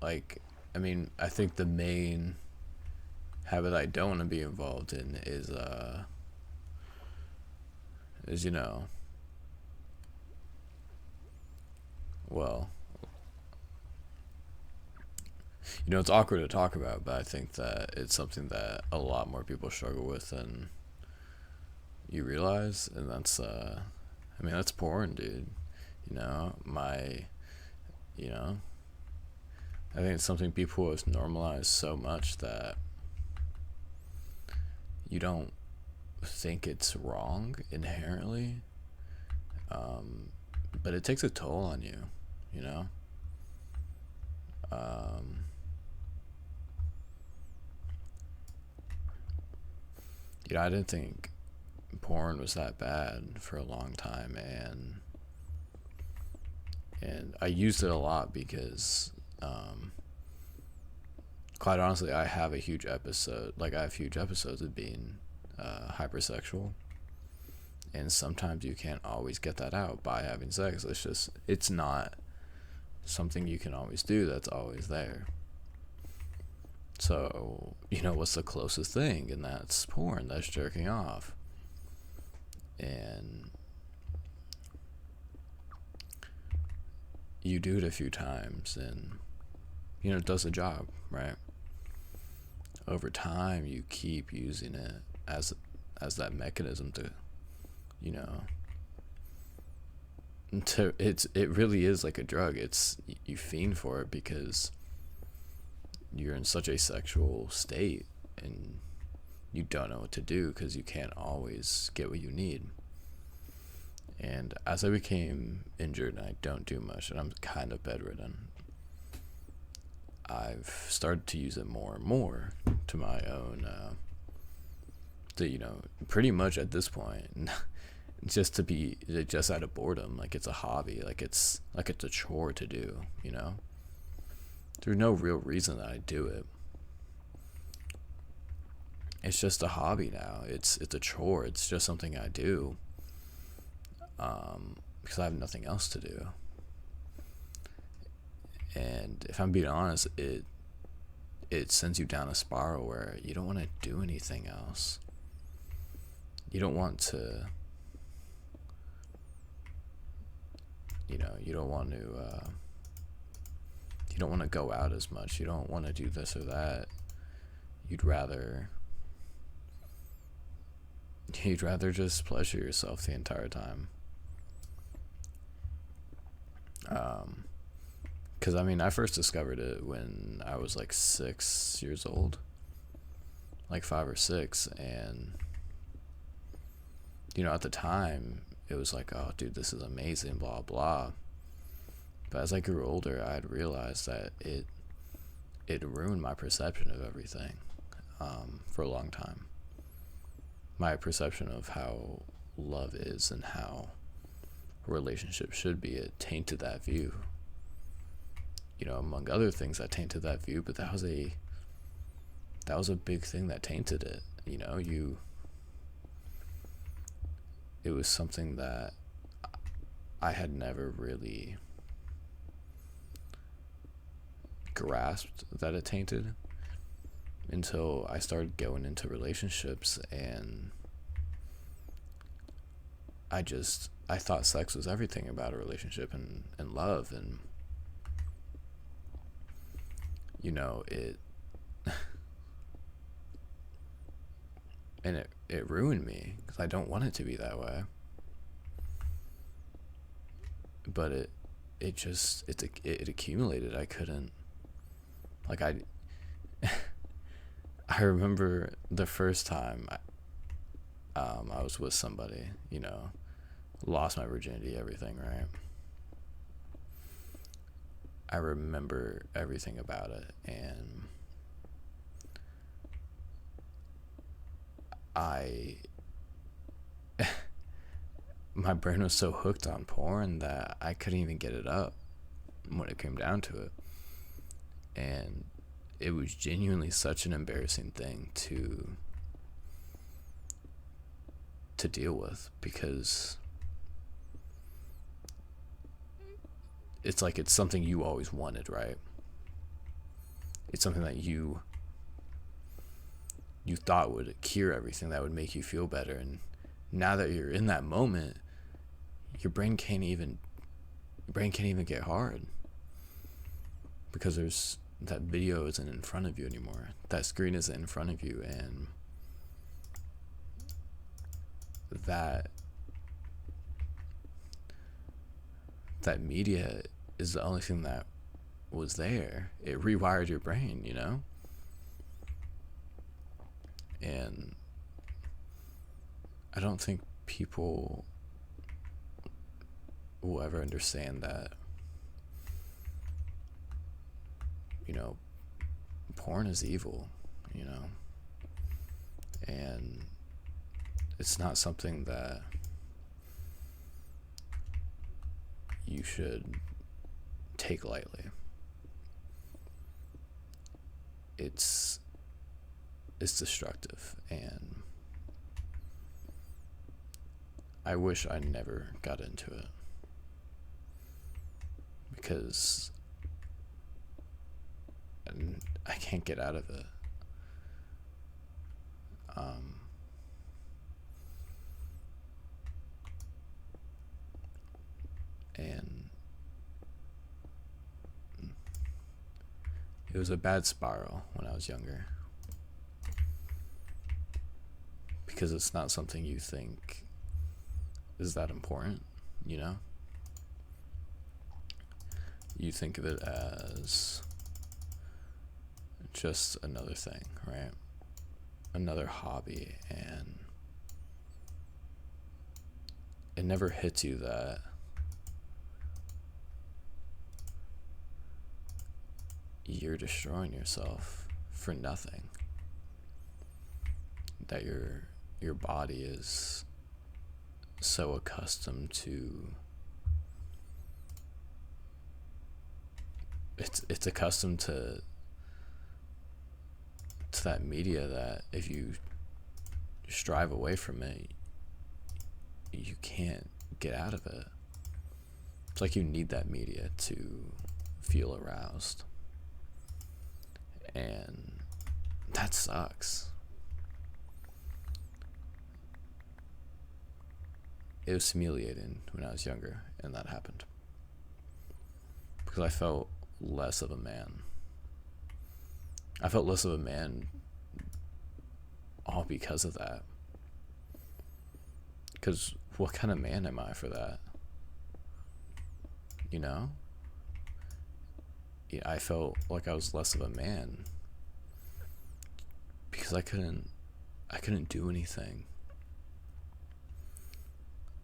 like, I mean, I think the main habit I don't want to be involved in is well, it's awkward to talk about, but I think that it's something that a lot more people struggle with than you realize, and I mean, that's porn, dude. My, you know, I think it's something people have normalized so much that you don't think it's wrong inherently, but it takes a toll on you, you know? Um, I didn't think porn was that bad for a long time, and I used it a lot because, quite honestly, I have huge episodes of being hypersexual, and sometimes you can't always get that out by having sex. It's not something you can always do that's always there. So, what's the closest thing? And that's porn, that's jerking off. And you do it a few times, and, it does the job, right? Over time, you keep using it as that mechanism to, you know, it really is like a drug. You fiend for it because you're in such a sexual state, and you don't know what to do because you can't always get what you need. And as I became injured and I don't do much and I'm kind of bedridden, I've started to use it more and more to my own, pretty much at this point, just out of boredom, like it's a hobby, like it's a chore to do, There's no real reason that I do it. It's just a hobby now. It's a chore. It's just something I do, because I have nothing else to do. And if I'm being honest, it sends you down a spiral where you don't want to do anything else. You don't want to, you don't want to, you don't want to go out as much. You don't want to do this or that. You'd rather just pleasure yourself the entire time. Because I first discovered it when I was like 6 years old, like 5 or 6, and at the time it was like, oh dude, this is amazing, blah blah. But as I grew older, I had realized that it ruined my perception of everything, for a long time. My perception of how love is and how relationships should be, it tainted that view. Among other things that tainted that view, but that was a big thing that tainted it. It was something that I had never really grasped that it tainted until I started going into relationships, and I thought sex was everything about a relationship and love, and it and it ruined me because I don't want it to be that way. But it accumulated. I couldn't, like, I remember the first time I was with somebody, lost my virginity, everything, right? I remember everything about it, and I my brain was so hooked on porn that I couldn't even get it up when it came down to it. And it was genuinely such an embarrassing thing to deal with, because it's like it's something you always wanted, right? it's something that you thought would cure everything, that would make you feel better, and now that you're in that moment, your brain can't even get hard, because that video isn't in front of you anymore. That screen isn't in front of you, and that media is the only thing that was there. It rewired your brain, And I don't think people will ever understand that, porn is evil, and it's not something that you should take lightly. It's destructive, and I wish I never got into it, because I can't get out of it. And it was a bad spiral when I was younger, because it's not something you think is that important, You think of it as just another thing, right? Another hobby, and it never hits you that you're destroying yourself for nothing. That your body is so accustomed to it's accustomed to that media, that if you strive away from it, you can't get out of it. It's like you need that media to feel aroused, and that sucks. It was humiliating when I was younger and that happened, because I felt less of a man. I felt less of a man all because of that. Because what kind of man am I for that? I felt like I was less of a man because I couldn't do anything.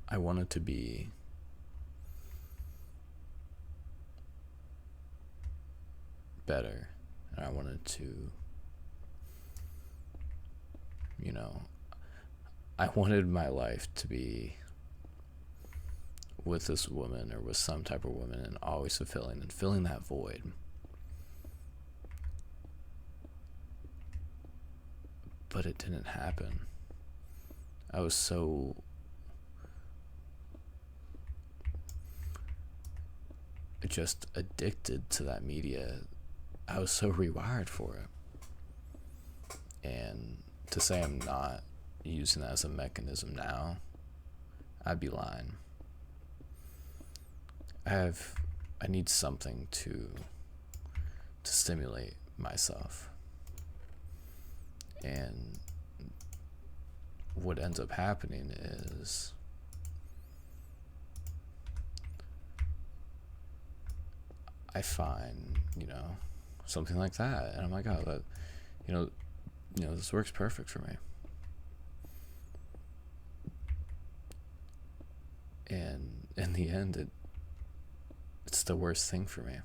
I wanted to be better, and I wanted to, I wanted my life to be with this woman, or with some type of woman, and always fulfilling and filling that void. But it didn't happen. I was so just addicted to that media. I was so rewired for it. And to say I'm not using that as a mechanism now, I'd be lying. I need something to stimulate myself. And what ends up happening is I find, something like that, and I'm like, oh, that, this works perfect for me. And in the end, it's the worst thing for me.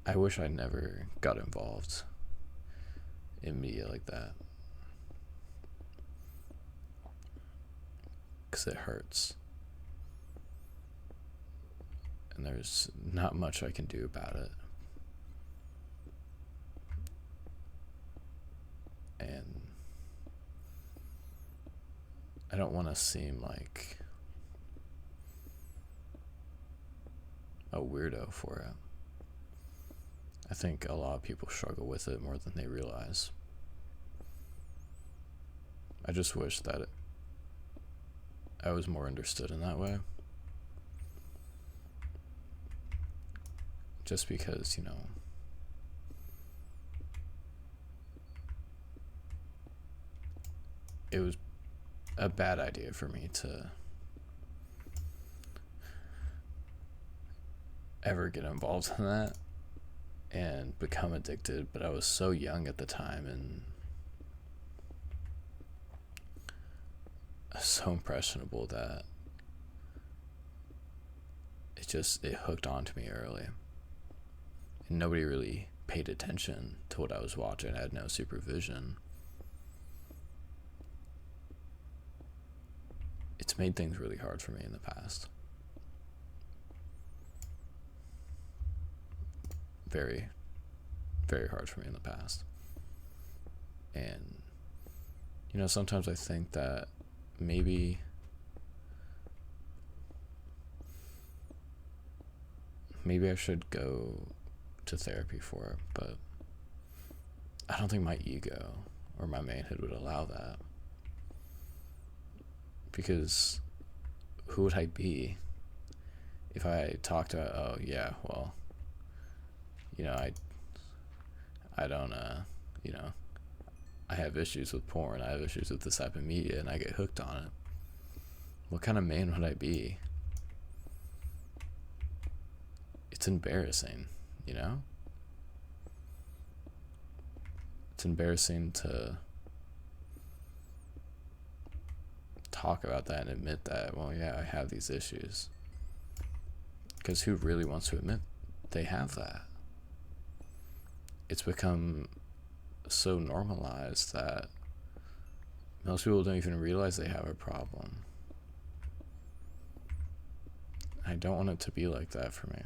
I wish I never got involved in media like that, because it hurts. And there's not much I can do about it. And I don't want to seem like a weirdo for it. I think a lot of people struggle with it more than they realize. I just wish that I was more understood in that way. Just because, it was a bad idea for me to ever get involved in that and become addicted, but I was so young at the time and so impressionable that it hooked onto me early. And nobody really paid attention to what I was watching. I had no supervision. It's made things really hard for me in the past. Very, very hard for me in the past. And, sometimes I think that maybe I should go to therapy for it, but I don't think my ego or my manhood would allow that. Because who would I be if I talked about, oh yeah, well, I don't, I have issues with porn, I have issues with this type of media, and I get hooked on it. What kind of man would I be? It's embarrassing, It's embarrassing to talk about that and admit that, well, yeah, I have these issues. Because who really wants to admit they have that? It's become so normalized that most people don't even realize they have a problem. I don't want it to be like that for me.